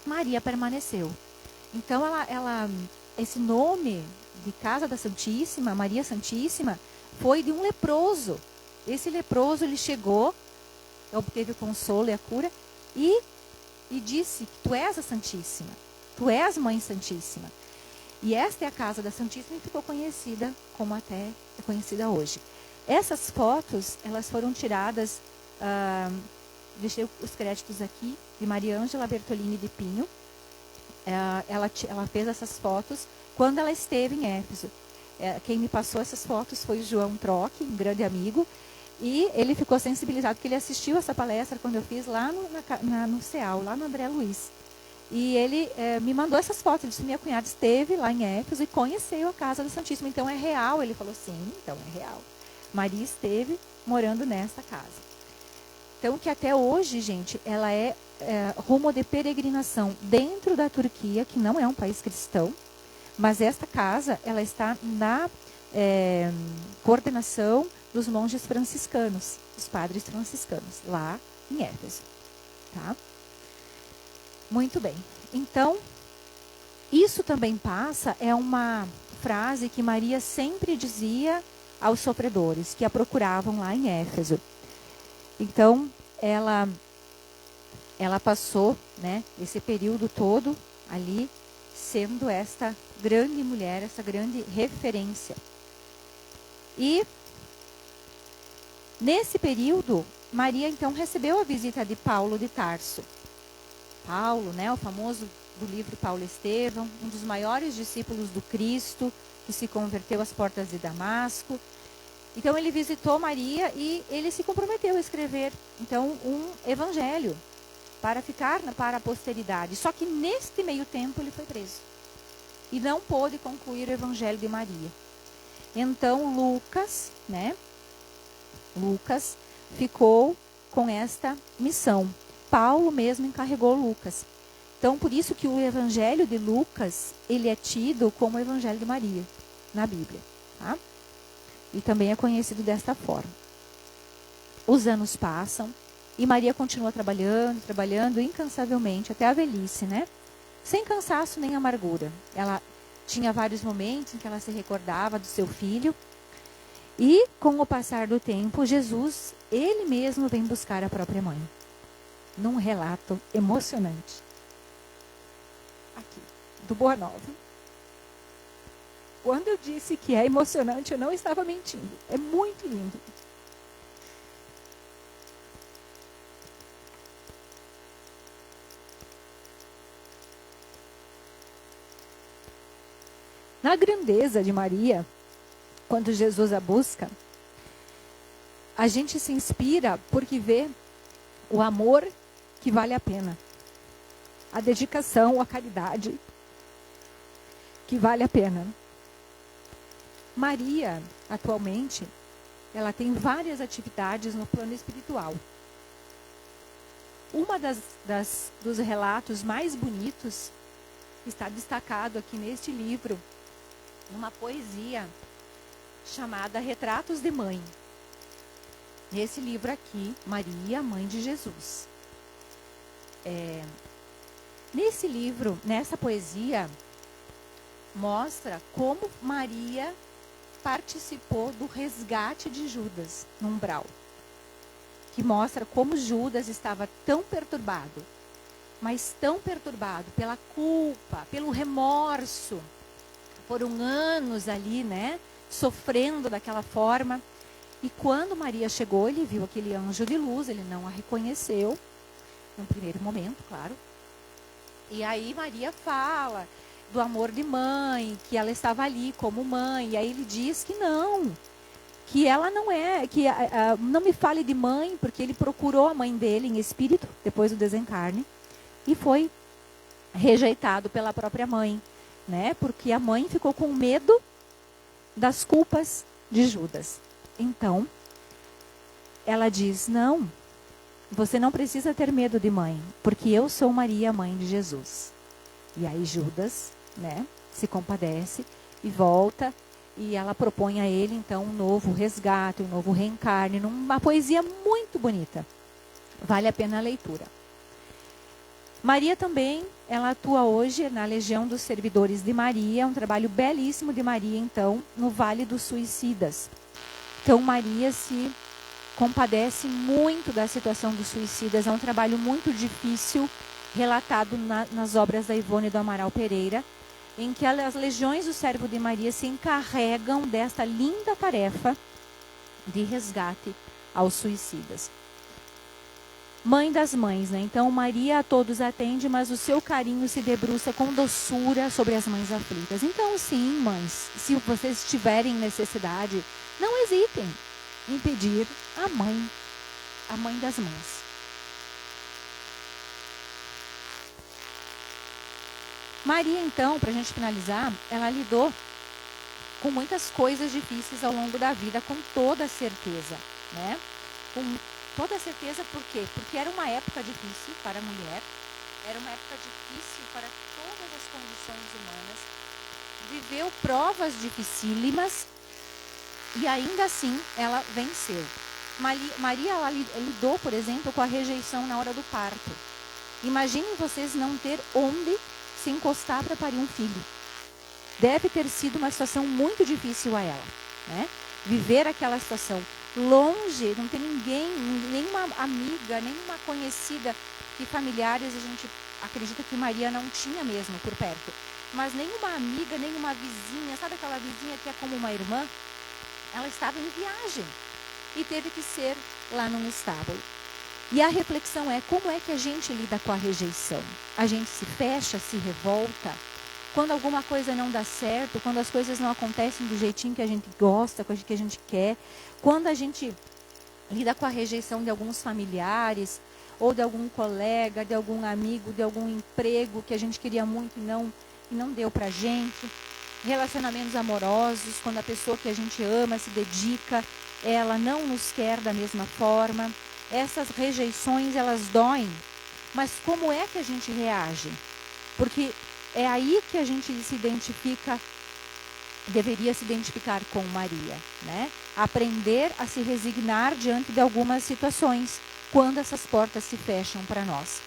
Maria permaneceu. Então, esse nome de Casa da Santíssima, Maria Santíssima, foi de um leproso. Esse leproso, ele chegou, obteve o consolo e a cura, e disse que tu és a Santíssima, tu és Mãe Santíssima. E esta é a Casa da Santíssima e ficou conhecida como até é conhecida hoje. Essas fotos, elas foram tiradas, deixei os créditos aqui, de Maria Ângela Bertolini de Pinho. Ela fez essas fotos quando ela esteve em Éfeso. Quem me passou essas fotos foi o João Troque, um grande amigo, e ele ficou sensibilizado, porque ele assistiu essa palestra quando eu fiz lá no CEAL, lá no André Luiz. E ele me mandou essas fotos. Ele disse: minha cunhada esteve lá em Éfeso e conheceu a Casa da Santíssima. Então é real. Ele falou: sim, então é real. Maria esteve morando nesta casa. Então, que até hoje, gente, ela é rumo de peregrinação dentro da Turquia, que não é um país cristão, mas esta casa, ela está na coordenação dos monges franciscanos, dos padres franciscanos, lá em Éfeso. Tá? Muito bem. Então, isso também passa, é uma frase que Maria sempre dizia aos sofredores, que a procuravam lá em Éfeso. Então, ela passou, né, esse período todo ali, sendo esta grande mulher, essa grande referência. E, nesse período, Maria, então, recebeu a visita de Paulo de Tarso. Paulo, né, o famoso do livro Paulo Estevão, um dos maiores discípulos do Cristo, que se converteu às portas de Damasco. Então, ele visitou Maria e ele se comprometeu a escrever, então, um evangelho para ficar para a posteridade. Só que, neste meio tempo, ele foi preso. E não pôde concluir o evangelho de Maria. Então, Lucas, né? Lucas ficou com esta missão. Paulo mesmo encarregou Lucas. Então, por isso que o evangelho de Lucas, ele é tido como o evangelho de Maria, na Bíblia. Tá? E também é conhecido desta forma. Os anos passam e Maria continua trabalhando incansavelmente até a velhice, né? Sem cansaço nem amargura. Ela tinha vários momentos em que ela se recordava do seu filho. E, com o passar do tempo, Jesus, ele mesmo vem buscar a própria mãe. Num relato emocionante. Aqui, do Boa Nova. Quando eu disse que é emocionante, eu não estava mentindo. É muito lindo. Na grandeza de Maria, quando Jesus a busca, a gente se inspira porque vê o amor que vale a pena. A dedicação, a caridade que vale a pena. Maria, atualmente, ela tem várias atividades no plano espiritual. Uma dos relatos mais bonitos está destacado aqui neste livro, numa poesia chamada Retratos de Mãe. Nesse livro aqui, Maria, Mãe de Jesus. Nesse livro, nessa poesia, mostra como Maria participou do resgate de Judas no umbral. Que mostra como Judas estava tão perturbado, mas tão perturbado pela culpa, pelo remorso. Foram anos ali, né, sofrendo daquela forma. E quando Maria chegou, ele viu aquele anjo de luz, ele não a reconheceu, no primeiro momento, claro. E aí Maria fala do amor de mãe, que ela estava ali como mãe. E aí ele diz que não, que ela não é, que não me fale de mãe, porque ele procurou a mãe dele em espírito, depois do desencarne, e foi rejeitado pela própria mãe, né? Porque a mãe ficou com medo das culpas de Judas. Então, ela diz, não, você não precisa ter medo de mãe, porque eu sou Maria, mãe de Jesus. E aí Judas, né, se compadece e volta, e ela propõe a ele, então, um novo resgate, um novo reencarne, numa poesia muito bonita. Vale a pena a leitura. Maria também, ela atua hoje na Legião dos Servidores de Maria, um trabalho belíssimo de Maria, então, no Vale dos Suicidas. Então, Maria se compadece muito da situação dos suicidas, é um trabalho muito difícil, relatado nas obras da Ivone do Amaral Pereira, em que as legiões do Servo de Maria se encarregam desta linda tarefa de resgate aos suicidas. Mãe das mães, né? Então Maria a todos atende, mas o seu carinho se debruça com doçura sobre as mães aflitas. Então sim, mães, se vocês tiverem necessidade, não hesitem em pedir a mãe das mães. Maria, então, para a gente finalizar, ela lidou com muitas coisas difíceis ao longo da vida, com toda certeza, né? Com toda certeza, por quê? Porque era uma época difícil para a mulher, era uma época difícil para todas as condições humanas, viveu provas dificílimas e ainda assim ela venceu. Maria ela lidou, por exemplo, com a rejeição na hora do parto. Imaginem vocês não ter onde se encostar para parir um filho. Deve ter sido uma situação muito difícil a ela, né? Viver aquela situação longe, não tem ninguém, nenhuma amiga, nenhuma conhecida, que familiares a gente acredita que Maria não tinha mesmo por perto, mas nenhuma amiga, nenhuma vizinha, sabe aquela vizinha que é como uma irmã? Ela estava em viagem e teve que ser lá num estábulo. E a reflexão é, como é que a gente lida com a rejeição? A gente se fecha, se revolta? Quando alguma coisa não dá certo, quando as coisas não acontecem do jeitinho que a gente gosta, que a gente quer, quando a gente lida com a rejeição de alguns familiares, ou de algum colega, de algum amigo, de algum emprego que a gente queria muito e não deu pra gente, relacionamentos amorosos, quando a pessoa que a gente ama, se dedica, ela não nos quer da mesma forma. Essas rejeições, elas doem, mas como é que a gente reage? Porque é aí que a gente se identifica, deveria se identificar com Maria, né? Aprender a se resignar diante de algumas situações, quando essas portas se fecham para nós.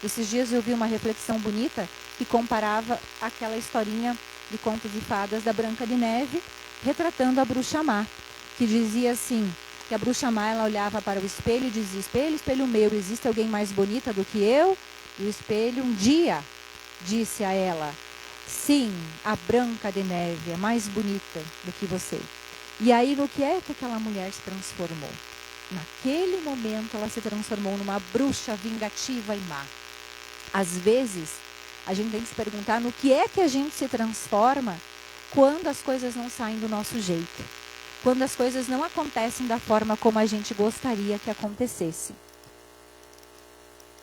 Esses dias eu vi uma reflexão bonita que comparava aquela historinha de contos de fadas da Branca de Neve, retratando a bruxa má, que dizia assim, que a bruxa má, ela olhava para o espelho e dizia, espelho, espelho meu, existe alguém mais bonita do que eu? E o espelho um dia disse a ela, sim, a Branca de Neve é mais bonita do que você. E aí no que é que aquela mulher se transformou? Naquele momento ela se transformou numa bruxa vingativa e má. Às vezes, a gente tem que se perguntar no que é que a gente se transforma quando as coisas não saem do nosso jeito. Quando as coisas não acontecem da forma como a gente gostaria que acontecesse.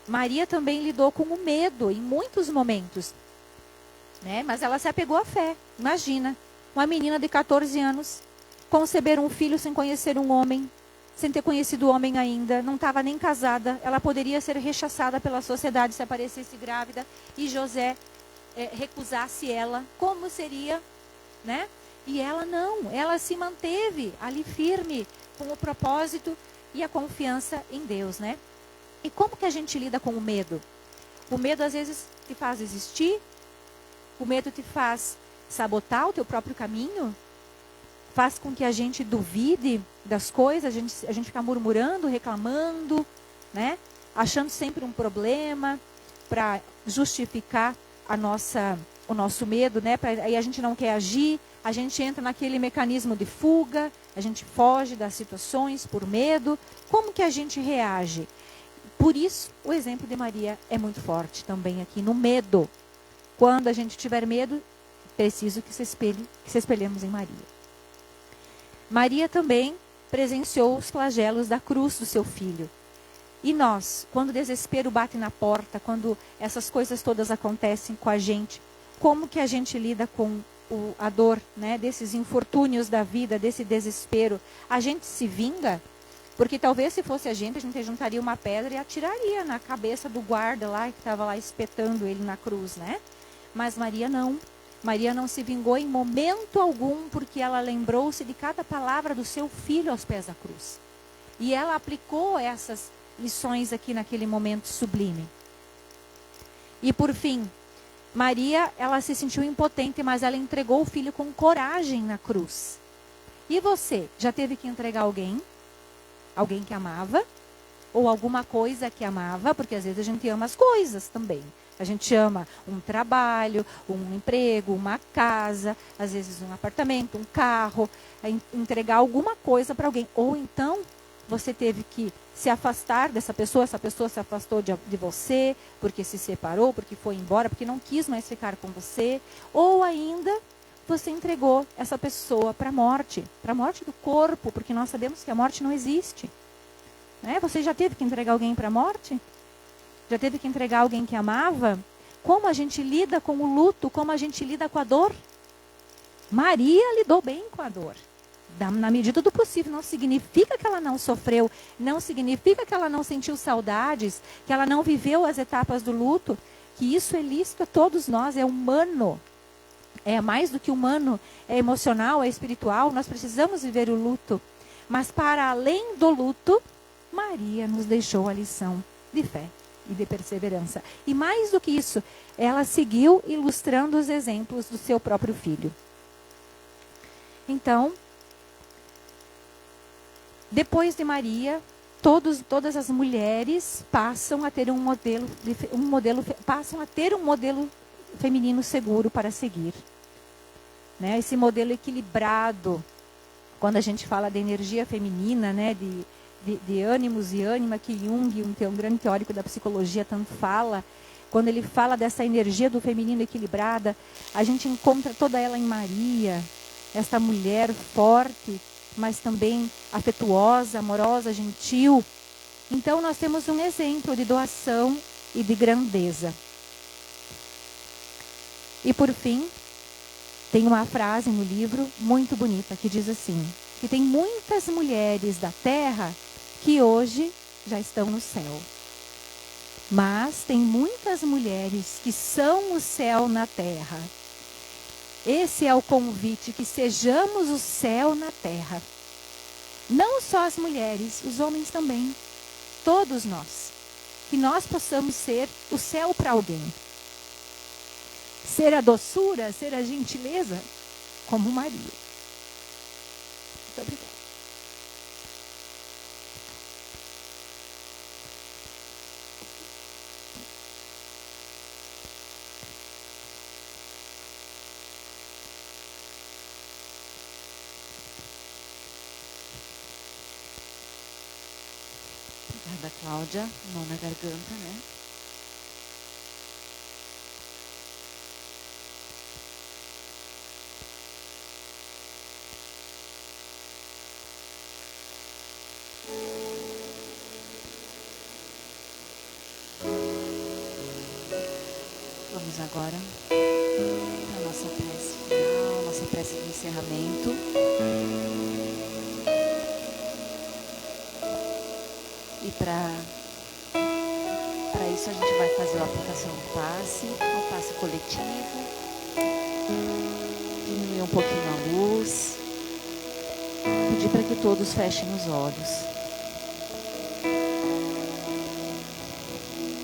Maria também lidou com o medo em muitos momentos, né? Mas ela se apegou à fé. Imagina, uma menina de 14 anos conceber um filho sem conhecer um homem, sem ter conhecido o homem ainda, não estava nem casada, ela poderia ser rechaçada pela sociedade se aparecesse grávida e José recusasse ela. Como seria, né? E ela não, ela se manteve ali firme com o propósito e a confiança em Deus, né? E como que a gente lida com o medo? O medo às vezes te faz desistir, o medo te faz sabotar o teu próprio caminho, faz com que a gente duvide das coisas, a gente fica murmurando, reclamando, né? Achando sempre um problema para justificar o nosso medo, né? Aí a gente não quer agir, a gente entra naquele mecanismo de fuga, a gente foge das situações por medo. Como que a gente reage? Por isso, o exemplo de Maria é muito forte também aqui no medo. Quando a gente tiver medo, preciso que se espelhemos em Maria. Maria também presenciou os flagelos da cruz do seu filho. E nós, quando o desespero bate na porta, quando essas coisas todas acontecem com a gente, como que a gente lida com a dor, né, desses infortúnios da vida, desse desespero? A gente se vinga? Porque talvez se fosse a gente juntaria uma pedra e atiraria na cabeça do guarda lá, que estava lá espetando ele na cruz, né? Mas Maria não. Maria não se vingou em momento algum, porque ela lembrou-se de cada palavra do seu filho aos pés da cruz. E ela aplicou essas lições aqui naquele momento sublime. E por fim, Maria, ela se sentiu impotente, mas ela entregou o filho com coragem na cruz. E você, já teve que entregar alguém? Alguém que amava? Ou alguma coisa que amava? Porque às vezes a gente ama as coisas também. A gente ama um trabalho, um emprego, uma casa, às vezes um apartamento, um carro, entregar alguma coisa para alguém. Ou então você teve que se afastar dessa pessoa, essa pessoa se afastou de você, porque se separou, porque foi embora, porque não quis mais ficar com você. Ou ainda você entregou essa pessoa para a morte do corpo, porque nós sabemos que a morte não existe. Né? Você já teve que entregar alguém para a morte? Já teve que entregar alguém que amava? Como a gente lida com o luto? Como a gente lida com a dor? Maria lidou bem com a dor. Na medida do possível. Não significa que ela não sofreu. Não significa que ela não sentiu saudades. Que ela não viveu as etapas do luto. Que isso é lícito a todos nós. É humano. É mais do que humano. É emocional, é espiritual. Nós precisamos viver o luto. Mas para além do luto, Maria nos deixou a lição de fé e de perseverança. E mais do que isso, ela seguiu ilustrando os exemplos do seu próprio filho. Então, depois de Maria, todas as mulheres passam a ter um modelo feminino seguro para seguir. Né? Esse modelo equilibrado, quando a gente fala de energia feminina, né, de ânimos e ânima, que Jung, um grande teórico da psicologia, tanto fala, quando ele fala dessa energia do feminino equilibrada, a gente encontra toda ela em Maria, esta mulher forte, mas também afetuosa, amorosa, gentil. Então nós temos um exemplo de doação e de grandeza. E por fim, tem uma frase no livro muito bonita que diz assim, que tem muitas mulheres da terra que hoje já estão no céu. Mas tem muitas mulheres que são o céu na terra. Esse é o convite, que sejamos o céu na terra. Não só as mulheres, os homens também. Todos nós. Que nós possamos ser o céu para alguém. Ser a doçura, ser a gentileza, como Maria. Muito obrigada. Obrigada, Cláudia. Mão na garganta, né? Vamos agora para a nossa prece final, nossa prece de encerramento. E para isso a gente vai fazer a aplicação do passe, o passe coletivo, diminuir um pouquinho a luz, pedir para que todos fechem os olhos.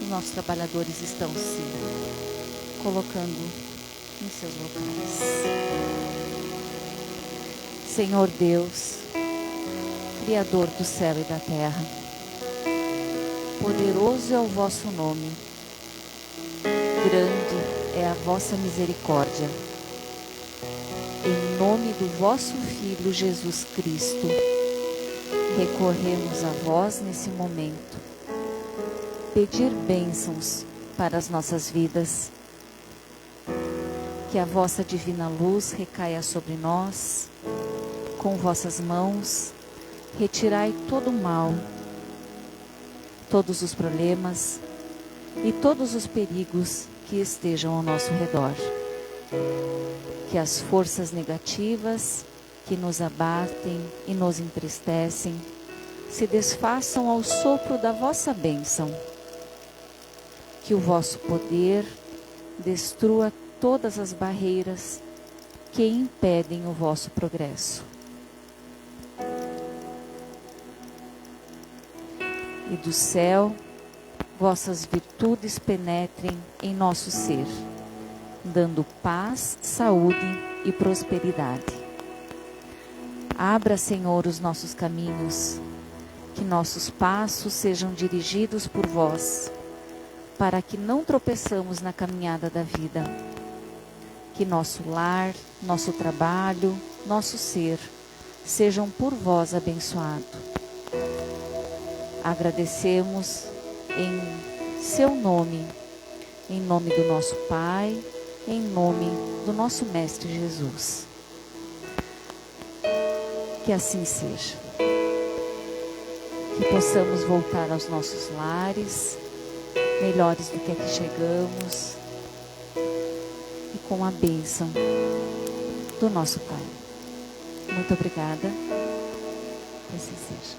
Os nossos trabalhadores estão se colocando em seus locais. Senhor Deus, Criador do céu e da terra, poderoso é o vosso nome, grande é a vossa misericórdia. Em nome do vosso Filho Jesus Cristo, recorremos a vós nesse momento, pedir bênçãos para as nossas vidas. Que Que a vossa divina luz recaia sobre nós. Com vossas mãos, retirai todo o mal, todos os problemas e todos os perigos que estejam ao nosso redor. Que as forças negativas que nos abatem e nos entristecem se desfaçam ao sopro da vossa bênção. Que o vosso poder destrua todas as barreiras que impedem o vosso progresso. E do céu, vossas virtudes penetrem em nosso ser, dando paz, saúde e prosperidade. Abra, Senhor, os nossos caminhos, que nossos passos sejam dirigidos por vós, para que não tropeçamos na caminhada da vida. Que nosso lar, nosso trabalho, nosso ser, sejam por vós abençoados. Agradecemos em seu nome, em nome do nosso Pai, em nome do nosso Mestre Jesus. Que assim seja. Que possamos voltar aos nossos lares, melhores do que aqui chegamos, e com a bênção do nosso Pai. Muito obrigada. Que assim seja.